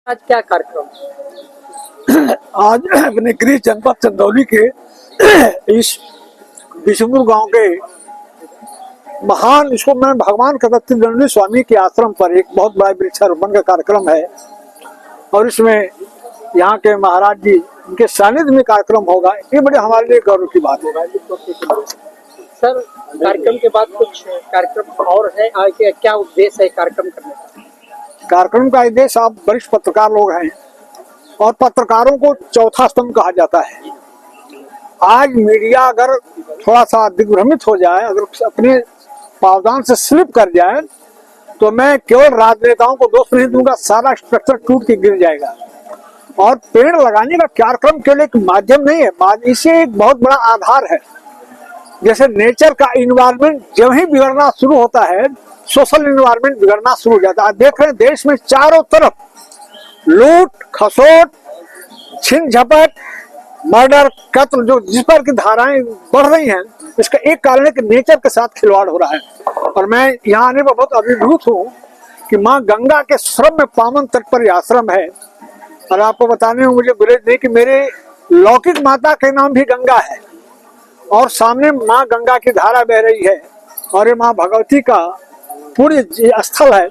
आज क्या कार्यक्रम? आज अपने गृह जनपद चंदौली के इस बिशुपुर गांव के महान, इसको मैं भगवान दत्तात्रेय स्वामी के आश्रम पर एक बहुत बड़ा वृक्षारोपण का कार्यक्रम है और इसमें यहाँ के महाराज जी उनके सानिध्य में कार्यक्रम होगा। ये बड़े हमारे लिए गौरव की बात होगा। सर, कार्यक्रम के बाद कुछ कार्यक्रम और है आगे, क्या उद्देश्य है कार्यक्रम करने का? कार्यक्रम का उद्देश्य, आप वरिष्ठ पत्रकार लोग हैं और पत्रकारों को चौथा स्तंभ कहा जाता है। आज मीडिया अगर थोड़ा सा दिग्भ्रमित हो जाए, अगर अपने पावदान से स्लिप कर जाए, तो मैं केवल राजनेताओं को दोष नहीं दूंगा, सारा स्ट्रक्चर टूट के गिर जाएगा। और पेड़ लगाने का कार्यक्रम केवल एक माध्यम नहीं है, इसे एक बहुत बड़ा आधार है। जैसे नेचर का इन्वायरमेंट जब ही बिगड़ना शुरू होता है, सोशल इन्वायरमेंट बिगड़ना शुरू हो जाता है। देख रहे हैं देश में चारों तरफ लूट खसोट, छीन झपट, मर्डर, कत्ल, जो जिस पर की धाराएं बढ़ रही हैं, इसका एक कारण है कि नेचर के साथ खिलवाड़ हो रहा है। और मैं यहाँ आने पर बहुत अभिभूत हूँ कि माँ गंगा के श्रम में पावन तट पर यह आश्रम है। और आपको बताने में मुझे गुरेज नहीं कि मेरे लौकिक माता के नाम भी गंगा है और सामने माँ गंगा की धारा बह रही है और ये माँ भगवती का पूरे स्थल है।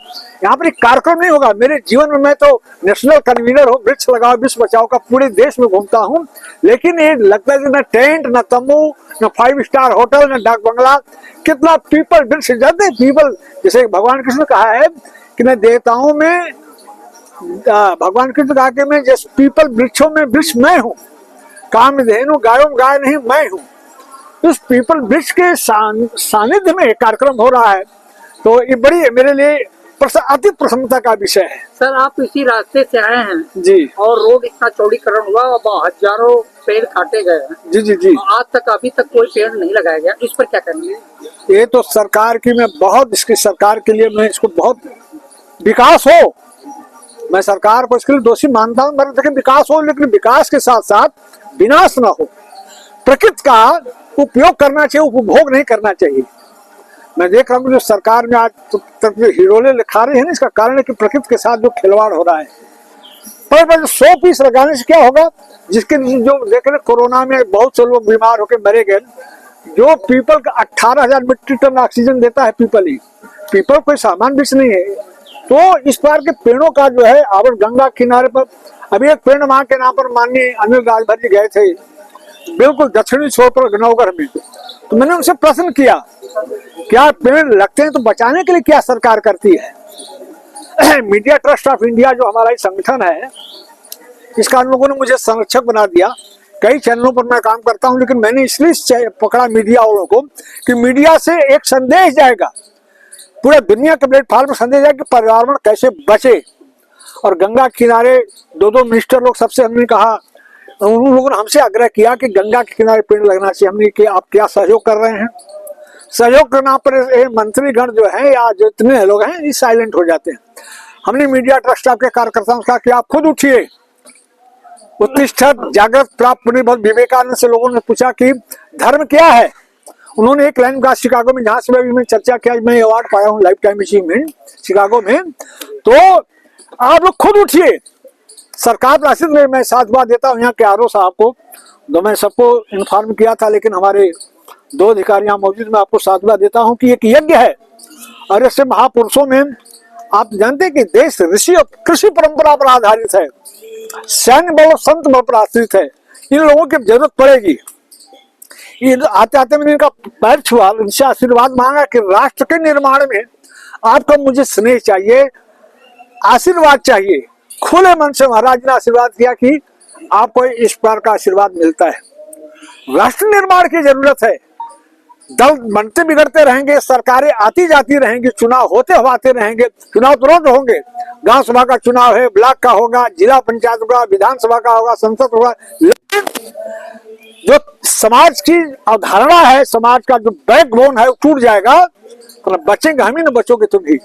यहाँ पर एक कार्यक्रम नहीं होगा। मेरे जीवन में मैं तो नेशनल कन्वीनर हूँ, वृक्ष लगाओ विश्व बचाओ का, पूरे देश में घूमता हूँ, लेकिन ये लगता है न टेंट, न तम्बू, न 5 स्टार होटल, न डाक बंगला, कितना पीपल वृक्ष जाते पीपल। जैसे भगवान कृष्ण कहा है कि मैं देवताओं में, भगवान कृष्ण कहा कि मैं जैसे पीपल वृक्षों में वृक्ष मैं हूँ, कामधेनु गायों में गाय नहीं मैं हूँ। उस पीपल वृक्ष के सानिध्य में कार्यक्रम हो रहा है, तो ये बड़ी मेरे लिए अति प्रसन्नता का विषय है। सर, आप इसी रास्ते से आए हैं जी, और रोड इतना चौड़ीकरण हुआ और हजारों पेड़ काटे गए हैं। जी जी जी। आज तक अभी तक कोई पेड़ नहीं लगाया गया, इस पर क्या करेंगे? ये तो सरकार की, मैं बहुत इसकी सरकार के लिए मैं इसको बहुत विकास हो, मैं सरकार को इसके लिए दोषी मानता हूँ। मतलब देखिए विकास हो, लेकिन विकास के साथ साथ विनाश ना हो। प्रकृति का उपयोग करना चाहिए, उपभोग नहीं करना चाहिए। मैं देख रहा हूँ जो सरकार में आज तक जो हिरोले लिखा रहे हैं ना, इसका कारण है कि प्रकृति के साथ जो खिलवाड़ हो रहा है। पर 100 पीस लगाने से क्या होगा? जिसके जो देख रहे कोरोना में बहुत से लोग बीमार होकर मरे गए। जो पीपल का 18,000 मीट्रिक टन ऑक्सीजन देता है पीपल ही, पीपल कोई सामान्य वृक्ष नहीं है। तो इस बार के पेड़ों का जो है, और गंगा किनारे पर अभी एक पेड़ माँ के नाम पर माननीय अनिल राजभर जी गए थे, बिल्कुल दक्षिणी छोर पर नवगढ़ में। तो मैंने उनसे प्रश्न किया, क्या पेड़ लगते हैं तो बचाने के लिए क्या सरकार करती है? मीडिया ट्रस्ट ऑफ इंडिया जो हमारा संगठन है, इसका उन लोगों ने मुझे संरक्षक बना दिया। कई चैनलों पर मैं काम करता हूं, लेकिन मैंने इसलिए पकड़ा मीडिया वालों को कि मीडिया से एक संदेश जाएगा, पूरा दुनिया के प्लेटफॉर्म पर संदेश जाएगा कि पर्यावरण कैसे बचे। और गंगा किनारे 2 मिनिस्टर लोग, सबसे हमने कहा, उन लोगों ने हमसे आग्रह किया कि गंगा के किनारे पेड़ लगना चाहिए। हमने कि आप क्या सहयोग कर रहे हैं? सहयोग के नाम पर मंत्रीगण जो है या जो इतने लोग हैं, ये साइलेंट हो जाते हैं। हमने मीडिया ट्रस्ट के कार्यकर्ताओं से कहा कि आप खुद उठिए, उत्तिष्ठत जागृत प्राप्त पुण्य। बहुत विवेकानंद से लोगों ने पूछा कि धर्म क्या है? उन्होंने एक लाइन कहा, शिकागो में, जहां से मैं चर्चा किया, मैं अवार्ड पाया हूँ लाइफ टाइम अचीवमेंट शिकागो में। तो आप लोग खुद उठिए, सरकार राशि में मैं साधुवाद देता हूँ यहाँ के आरओ साहब को, तो मैं सबको इन्फॉर्म किया था, लेकिन हमारे 2 अधिकारी यहाँ मौजूद, मैं आपको साधुवाद देता हूँ कि एक यज्ञ है। और ऐसे महापुरुषों में आप जानते हैं कि देश ऋषि और कृषि परंपरा पर आधारित है, सैन्य बल और संत बल पर आश्रित है। इन लोगों की जरूरत पड़ेगी। ये आते आते मैंने इनका पैर छुआ, इनसे आशीर्वाद मांगा कि राष्ट्र के निर्माण में आपका मुझे स्नेह चाहिए, आशीर्वाद चाहिए। खुले मन से महाराज ने आशीर्वाद किया कि आपको इस प्रकार का आशीर्वाद मिलता है। राष्ट्र निर्माण की जरूरत है। दल बनते बिगड़ते रहेंगे, सरकारें आती जाती रहेंगी, चुनाव होते हवाते रहेंगे। चुनाव तो रोज होंगे, गांव सभा का चुनाव है, ब्लॉक का होगा, जिला पंचायत होगा, विधानसभा का होगा, संसद होगा, लेकिन जो समाज की अवधारणा है, समाज का जो बैकबोन है, वो टूट जाएगा। तो बचेंगे हम ही, न बचोगे तुम ही।